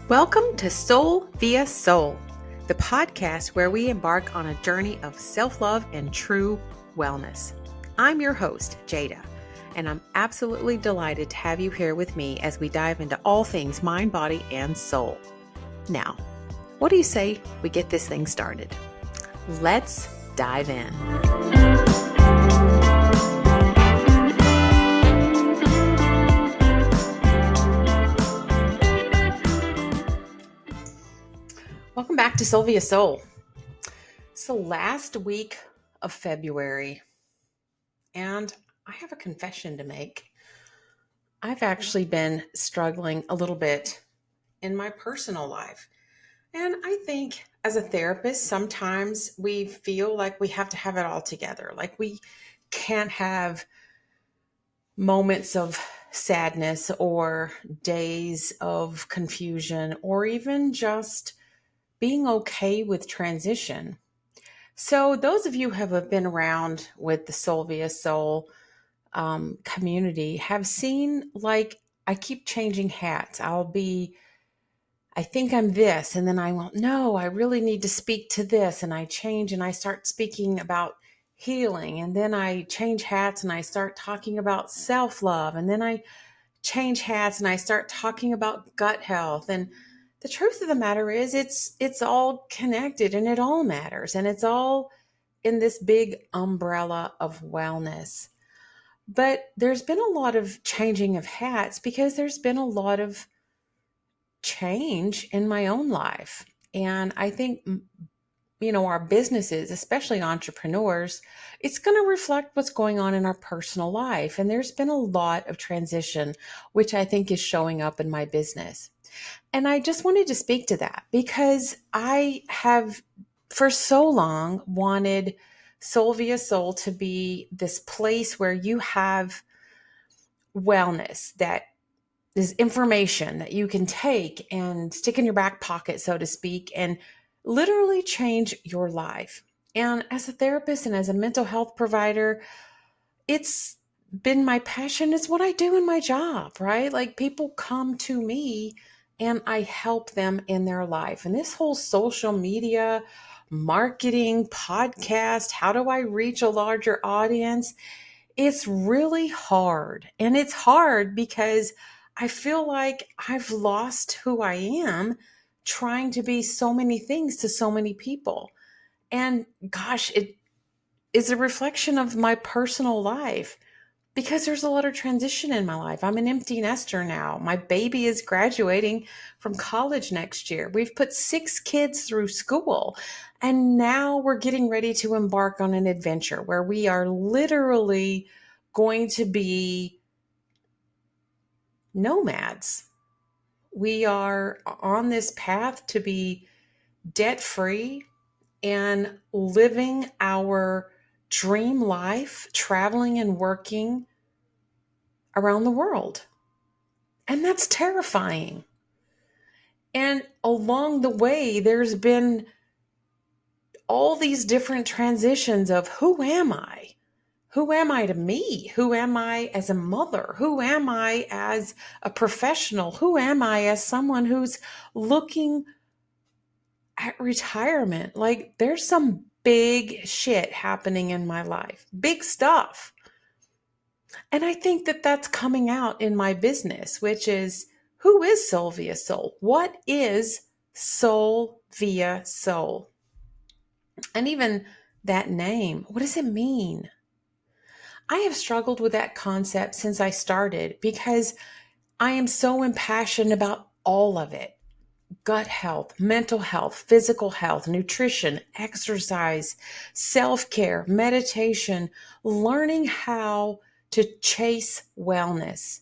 Welcome to Soul via Soul, the podcast where we embark on a journey of self-love and true wellness. I'm your host, Jada, and I'm absolutely delighted to have you here with me as we dive into all things mind, body, and soul. Now, what do you say we get this thing started? Let's dive in. Welcome back to Soul via Soul. It's the last week of February, and I have a confession to make. I've actually been struggling a little bit in my personal life. And I think as a therapist, sometimes we feel like we have to have it all together. Like we can't have moments of sadness or days of confusion or even just being okay with transition. So those of you who have been around with the Soul via Soul community have seen, like, I keep changing hats. I think I'm this, and then I won't, no, I really need to speak to this. And I change and I start speaking about healing. And then I change hats and I start talking about self-love. And then I change hats and I start talking about gut health. And the truth of the matter is it's all connected and it all matters. And it's all in this big umbrella of wellness. But there's been a lot of changing of hats because there's been a lot of change in my own life. And I think, our businesses, especially entrepreneurs, it's going to reflect what's going on in our personal life. And there's been a lot of transition, which I think is showing up in my business. And I just wanted to speak to that because I have for so long wanted Soul via Soul to be this place where you have wellness, that is information that you can take and stick in your back pocket, so to speak, and literally change your life. And as a therapist and as a mental health provider, it's been my passion. It's what I do in my job, right? Like, people come to me and I help them in their life. And this whole social media, marketing, podcast, how do I reach a larger audience? It's really hard. And it's hard because I feel like I've lost who I am trying to be so many things to so many people. And gosh, it is a reflection of my personal life because there's a lot of transition in my life. I'm an empty nester now. My baby is graduating from college next year. We've put 6 kids through school, and now we're getting ready to embark on an adventure where we are literally going to be nomads. We are on this path to be debt-free and living our dream life, traveling and working around the world. And that's terrifying. And along the way, there's been all these different transitions of who am I? Who am I to me? Who am I as a mother? Who am I as a professional? Who am I as someone who's looking at retirement? Like, there's some big shit happening in my life, big stuff. And I think that that's coming out in my business, which is, who is Soul via Soul? What is Soul via Soul? And even that name, what does it mean? I have struggled with that concept since I started because I am so impassioned about all of it. Gut health, mental health, physical health, nutrition, exercise, self-care, meditation, learning how to chase wellness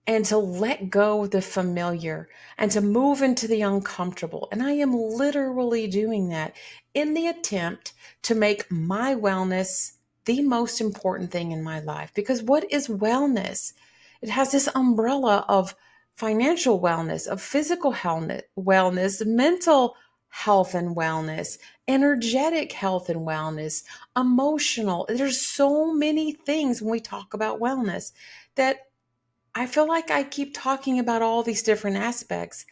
and to let go of the familiar and to move into the uncomfortable. And I am literally doing that in the attempt to make my wellness the most important thing in my life. Because what is wellness? It has this umbrella of financial wellness, of physical wellness, mental health and wellness, energetic health and wellness, emotional. There's so many things when we talk about wellness that I feel like I keep talking about all these different aspects,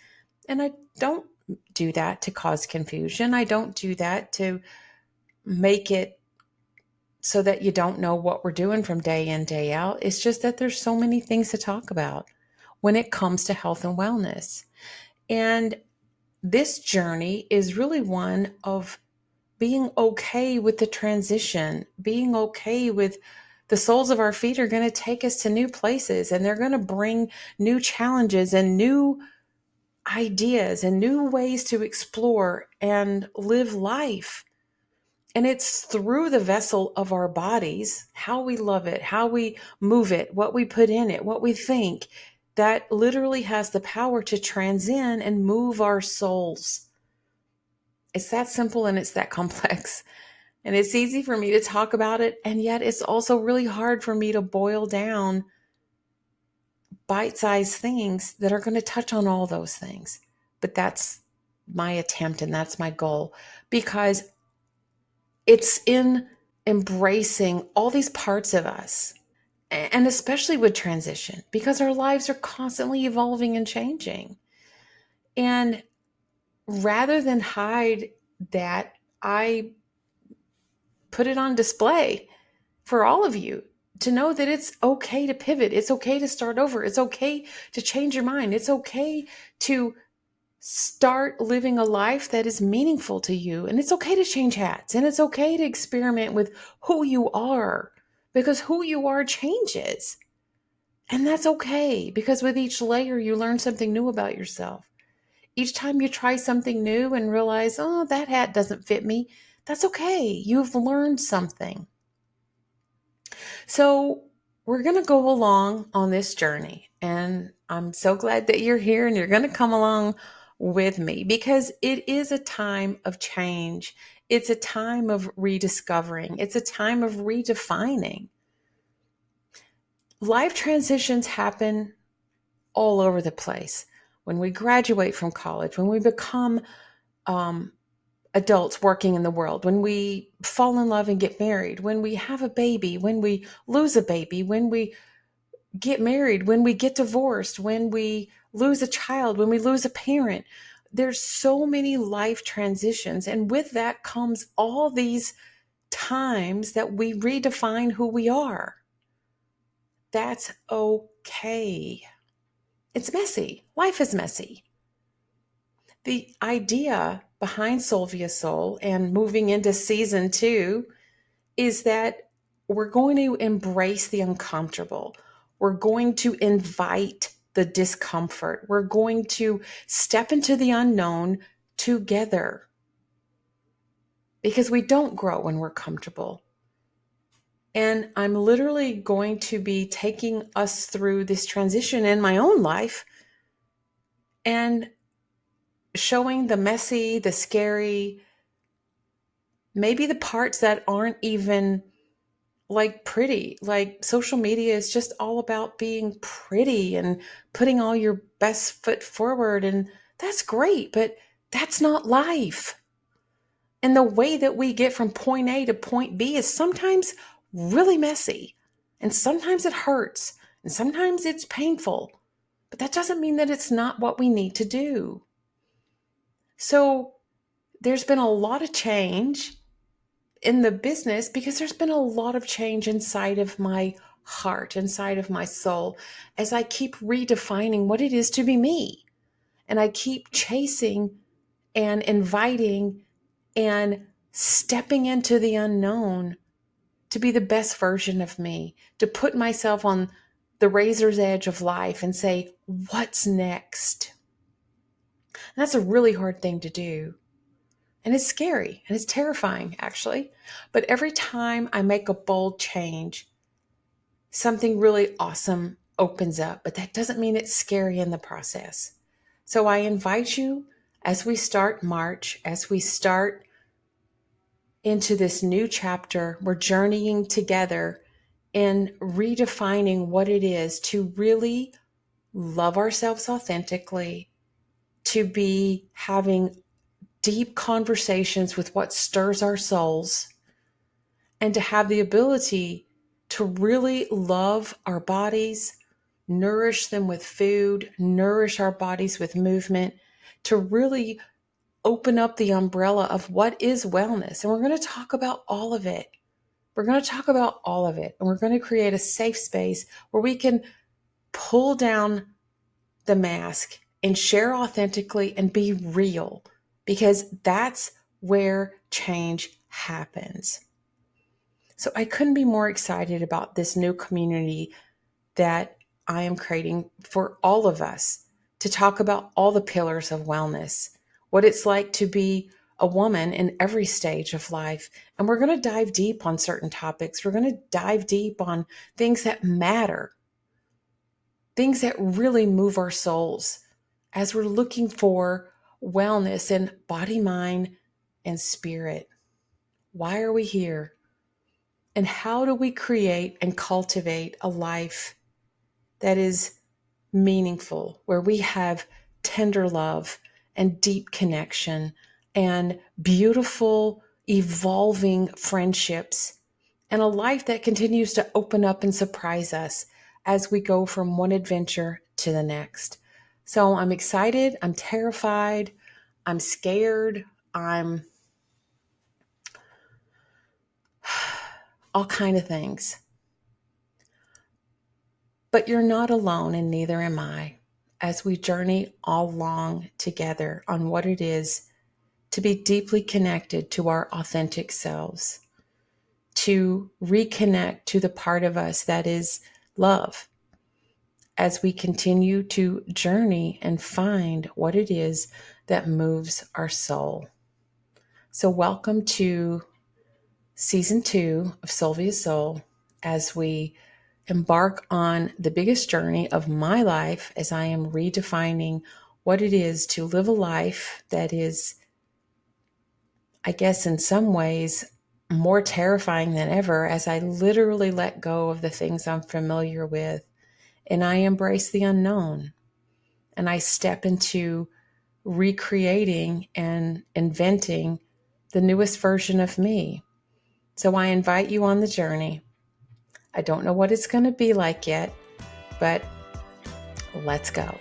and I don't do that to cause confusion. I don't do that to make it so that you don't know what we're doing from day in, day out. It's just that there's so many things to talk about when it comes to health and wellness. And this journey is really one of being okay with the transition, being okay with the soles of our feet are going to take us to new places, and they're going to bring new challenges and new ideas and new ways to explore and live life. And it's through the vessel of our bodies, how we love it, how we move it, what we put in it, what we think, that literally has the power to transcend and move our souls. It's that simple and it's that complex. And it's easy for me to talk about it. And yet it's also really hard for me to boil down bite-sized things that are going to touch on all those things. But that's my attempt and that's my goal, because it's in embracing all these parts of us, and especially with transition, because our lives are constantly evolving and changing. And rather than hide that, I put it on display for all of you to know that it's okay to pivot. It's okay to start over. It's okay to change your mind. It's okay to start living a life that is meaningful to you. And it's okay to change hats, and it's okay to experiment with who you are, because who you are changes. And that's okay, because with each layer, you learn something new about yourself. Each time you try something new and realize, oh, that hat doesn't fit me, that's okay. You've learned something. So we're going to go along on this journey. And I'm so glad that you're here and you're going to come along with me, because it is a time of change. It's a time of rediscovering. It's a time of redefining. Life transitions happen all over the place. When we graduate from college, when we become adults working in the world, when we fall in love and get married, when we have a baby, when we lose a baby, when we get married, when we get divorced, when we lose a child, when we lose a parent. There's so many life transitions. And with that comes all these times that we redefine who we are. That's okay. It's messy. Life is messy. The idea behind Sylvia Soul and moving into season 2 is that we're going to embrace the uncomfortable. We're going to invite the discomfort. We're going to step into the unknown together, because we don't grow when we're comfortable. And I'm literally going to be taking us through this transition in my own life and showing the messy, the scary, maybe the parts that aren't even like pretty. Like social media is just all about being pretty and putting all your best foot forward. And that's great, but that's not life. And the way that we get from point A to point B is sometimes really messy. And sometimes it hurts. And sometimes it's painful. But that doesn't mean that it's not what we need to do. So there's been a lot of change in the business, because there's been a lot of change inside of my heart, inside of my soul, as I keep redefining what it is to be me. And I keep chasing and inviting and stepping into the unknown to be the best version of me, to put myself on the razor's edge of life and say, what's next? And that's a really hard thing to do. And it's scary and it's terrifying, actually. But every time I make a bold change, something really awesome opens up. But that doesn't mean it's scary in the process. So I invite you, as we start March, as we start into this new chapter, we're journeying together in redefining what it is to really love ourselves authentically, to be having deep conversations with what stirs our souls, and to have the ability to really love our bodies, nourish them with food, nourish our bodies with movement, to really open up the umbrella of what is wellness. And we're going to talk about all of it. We're going to talk about all of it. And we're going to create a safe space where we can pull down the mask and share authentically and be real, because that's where change happens. So I couldn't be more excited about this new community that I am creating for all of us, to talk about all the pillars of wellness, what it's like to be a woman in every stage of life. And we're going to dive deep on certain topics. We're going to dive deep on things that matter, things that really move our souls as we're looking for wellness in body, mind, and spirit. Why are we here? And how do we create and cultivate a life that is meaningful, where we have tender love and deep connection and beautiful, evolving friendships, and a life that continues to open up and surprise us as we go from one adventure to the next? So I'm excited, I'm terrified, I'm scared, I'm all kind of things. But you're not alone, and neither am I, as we journey all along together on what it is to be deeply connected to our authentic selves, to reconnect to the part of us that is love, as we continue to journey and find what it is that moves our soul. So welcome to Season 2 of Sylvia's Soul, as we embark on the biggest journey of my life, as I am redefining what it is to live a life that is, I guess, in some ways, more terrifying than ever, as I literally let go of the things I'm familiar with and I embrace the unknown, and I step into recreating and inventing the newest version of me. So I invite you on the journey. I don't know what it's going to be like yet, but let's go.